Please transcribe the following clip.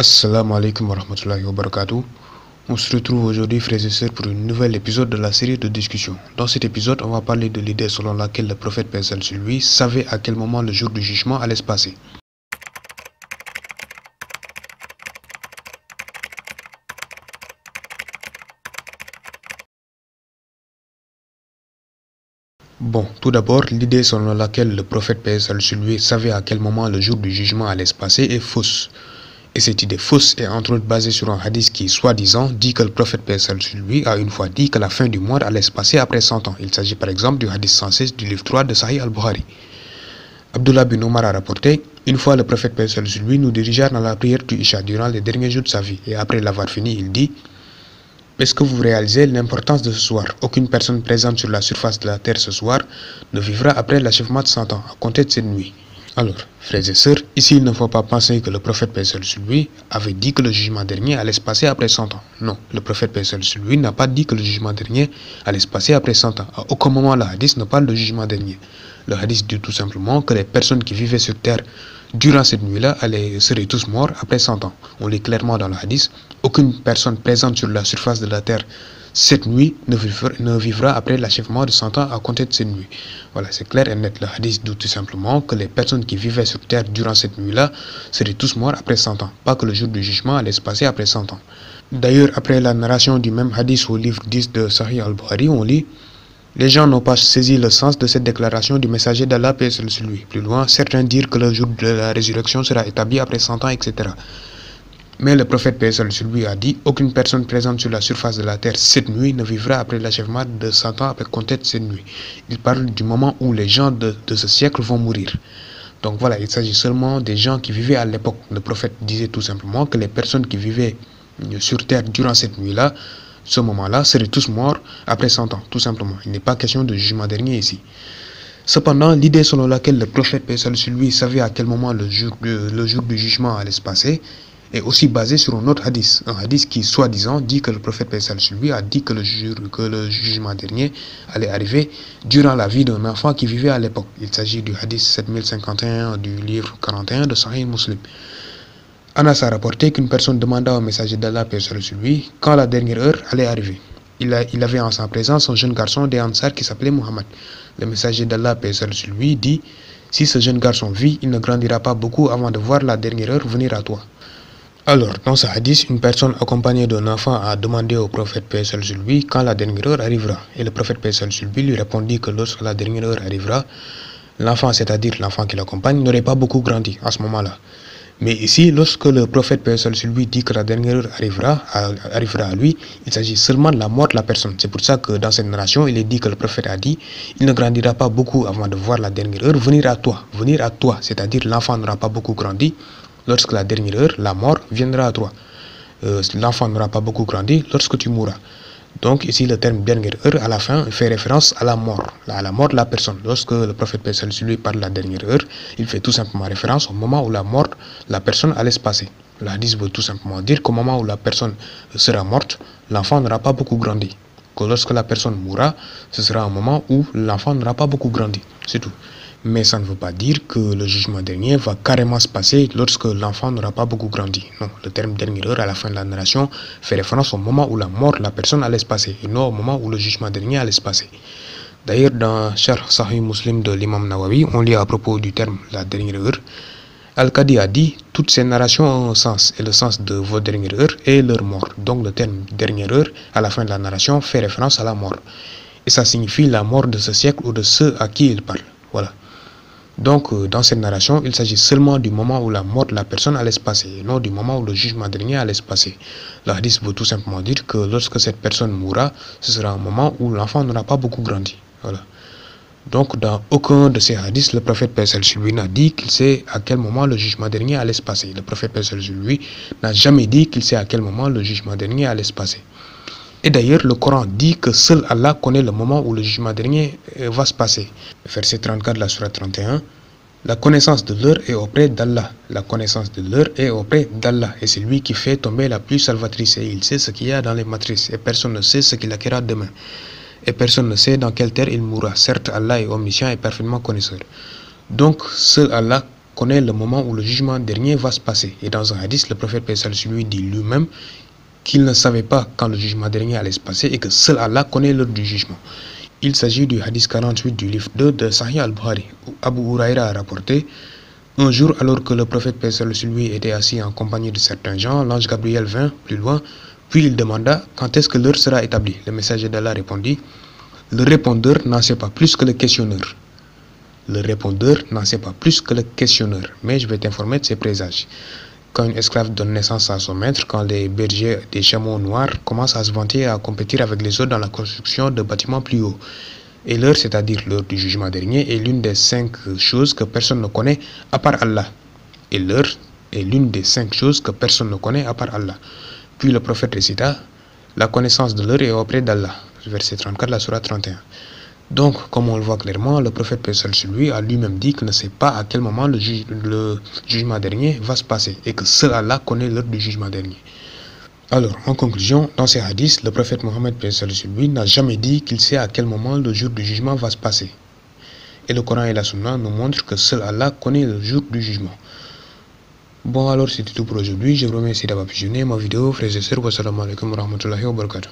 Assalamu alaikum wa rahmatullahi wa barakatuh. On se retrouve aujourd'hui, frères et sœurs, pour un nouvel épisode de la série de discussions. Dans cet épisode, on va parler de l'idée selon laquelle le prophète paix salut sur lui savait à quel moment le jour du jugement allait se passer. Bon, tout d'abord, l'idée selon laquelle le prophète paix salut sur lui savait à quel moment le jour du jugement allait se passer est fausse. Et cette idée fausse est entre autres basée sur un hadith qui, soi-disant, dit que le prophète paix salut sur lui a une fois dit que la fin du monde allait se passer après 100 ans. Il s'agit par exemple du hadith 116 du livre 3 de Sahih al-Bukhari. Abdullah bin Omar a rapporté: une fois le prophète paix salut sur lui nous dirigea dans la prière du Isha durant les derniers jours de sa vie. Et après l'avoir fini, il dit: est-ce que vous réalisez l'importance de ce soir? Aucune personne présente sur la surface de la terre ce soir ne vivra après l'achèvement de 100 ans, à compter de cette nuit. Alors, frères et sœurs, ici il ne faut pas penser que le prophète paix salut sur lui avait dit que le jugement dernier allait se passer après 100 ans. Non, le prophète paix salut sur lui n'a pas dit que le jugement dernier allait se passer après 100 ans. À aucun moment le hadith ne parle de jugement dernier. Le hadith dit tout simplement que les personnes qui vivaient sur terre durant cette nuit-là seraient tous morts après 100 ans. On lit clairement dans le hadith: aucune personne présente sur la surface de la terre cette nuit ne vivra après l'achèvement de 100 ans à compter de cette nuit. Voilà, c'est clair et net. Le hadith dit tout simplement que les personnes qui vivaient sur terre durant cette nuit-là seraient tous morts après 100 ans. Pas que le jour du jugement allait se passer après 100 ans. D'ailleurs, après la narration du même hadith au livre 10 de Sahih al-Bukhari, on lit: les gens n'ont pas saisi le sens de cette déclaration du messager d'Allah, paix sur lui. Plus loin, certains dirent que le jour de la résurrection sera établi après 100 ans, etc. Mais le prophète paix sur lui a dit: aucune personne présente sur la surface de la terre cette nuit ne vivra après l'achèvement de 100 ans après compter de cette nuit. Il parle du moment où les gens de ce siècle vont mourir. Donc voilà, il s'agit seulement des gens qui vivaient à l'époque. Le prophète disait tout simplement que les personnes qui vivaient sur terre durant cette nuit-là, ce moment-là, seraient tous morts après 100 ans, tout simplement. Il n'est pas question de jugement dernier ici. Cependant, l'idée selon laquelle le prophète paix sur lui savait à quel moment le jour du jugement allait se passer est aussi basée sur un autre hadith. Un hadith qui, soi-disant, dit que le prophète paix sur lui a dit que le jugement dernier allait arriver durant la vie d'un enfant qui vivait à l'époque. Il s'agit du hadith 7051 du livre 41 de Sahih Muslim. Anas a rapporté qu'une personne demanda au messager d'Allah, paix sur lui, quand la dernière heure allait arriver. Il avait en sa présence un jeune garçon des Ansar qui s'appelait Muhammad. Le messager d'Allah, paix sur lui, dit: si ce jeune garçon vit, il ne grandira pas beaucoup avant de voir la dernière heure venir à toi. Alors, dans ce hadith, une personne accompagnée d'un enfant a demandé au prophète paix sur lui quand la dernière heure arrivera. Et le prophète paix sur lui répondit que lorsque la dernière heure arrivera, l'enfant, c'est-à-dire l'enfant qui l'accompagne, n'aurait pas beaucoup grandi à ce moment-là. Mais ici, lorsque le prophète paix sur lui dit que la dernière heure arrivera à lui, il s'agit seulement de la mort de la personne. C'est pour ça que dans cette narration, il est dit que le prophète a dit: il ne grandira pas beaucoup avant de voir la dernière heure venir à toi. Venir à toi, c'est-à-dire l'enfant n'aura pas beaucoup grandi. Lorsque la dernière heure, la mort, viendra à toi. L'enfant n'aura pas beaucoup grandi lorsque tu mourras. Donc ici, le terme dernière heure, à la fin, fait référence à la mort de la personne. Lorsque le prophète paix sur lui parle de la dernière heure, il fait tout simplement référence au moment où la mort de la personne allait se passer. Le hadith veut tout simplement dire qu'au moment où la personne sera morte, l'enfant n'aura pas beaucoup grandi. Que lorsque la personne mourra, ce sera un moment où l'enfant n'aura pas beaucoup grandi. C'est tout. Mais ça ne veut pas dire que le jugement dernier va carrément se passer lorsque l'enfant n'aura pas beaucoup grandi. Non, le terme dernière heure à la fin de la narration fait référence au moment où la mort de la personne allait se passer, et non au moment où le jugement dernier allait se passer. D'ailleurs, dans Sharh Sahih Muslim de l'imam Nawawi, on lit à propos du terme la dernière heure: Al-Qadi a dit: toutes ces narrations ont un sens, et le sens de vos dernières heures est leur mort. Donc le terme dernière heure à la fin de la narration fait référence à la mort. Et ça signifie la mort de ce siècle ou de ceux à qui il parle. Voilà. Donc, dans cette narration, il s'agit seulement du moment où la mort de la personne allait se passer, et non du moment où le jugement dernier allait se passer. Le hadith veut tout simplement dire que lorsque cette personne mourra, ce sera un moment où l'enfant n'aura pas beaucoup grandi. Voilà. Donc, dans aucun de ces hadiths, le prophète paix sur lui n'a dit qu'il sait à quel moment le jugement dernier allait se passer. Le prophète paix sur lui n'a jamais dit qu'il sait à quel moment le jugement dernier allait se passer. Et d'ailleurs, le Coran dit que seul Allah connaît le moment où le jugement dernier va se passer. Verset 34 de la Sourate 31. La connaissance de l'heure est auprès d'Allah. La connaissance de l'heure est auprès d'Allah. Et c'est lui qui fait tomber la pluie salvatrice. Et il sait ce qu'il y a dans les matrices. Et personne ne sait ce qu'il acquérera demain. Et personne ne sait dans quelle terre il mourra. Certes, Allah est omniscient et parfaitement connaisseur. Donc, seul Allah connaît le moment où le jugement dernier va se passer. Et dans un hadith, le prophète paix sur lui dit lui-même qu'il ne savait pas quand le jugement dernier allait se passer et que seul Allah connaît l'heure du jugement. Il s'agit du hadith 48 du livre 2 de Sahih al-Bukhari, où Abu Huraira a rapporté: un jour, alors que le prophète paix sur lui était assis en compagnie de certains gens, l'ange Gabriel vint plus loin, puis il demanda quand est-ce que l'heure sera établie. Le messager d'Allah répondit: le répondeur n'en sait pas plus que le questionneur. Le répondeur n'en sait pas plus que le questionneur, mais je vais t'informer de ses présages. Quand une esclave donne naissance à son maître, quand les bergers des chameaux noirs commencent à se vanter et à compétir avec les autres dans la construction de bâtiments plus hauts. Et l'heure, c'est-à-dire l'heure du jugement dernier, est l'une des 5 choses que personne ne connaît à part Allah. Et l'heure est l'une des 5 choses que personne ne connaît à part Allah. Puis le prophète récita: la connaissance de l'heure est auprès d'Allah. Verset 34 de la sourate 31. Donc, comme on le voit clairement, le prophète paix sur lui a lui-même dit qu'il ne sait pas à quel moment le jugement dernier va se passer et que seul Allah connaît l'heure du jugement dernier. Alors, en conclusion, dans ces hadiths, le prophète Mohammed paix sur lui n'a jamais dit qu'il sait à quel moment le jour du jugement va se passer. Et le Coran et la Sunna nous montrent que seul Allah connaît le jour du jugement. Bon, alors c'était tout pour aujourd'hui. Je vous remercie d'avoir visionné ma vidéo. Frères et sœurs, wassalamu alaikum wa rahmatullahi wa barakatuh.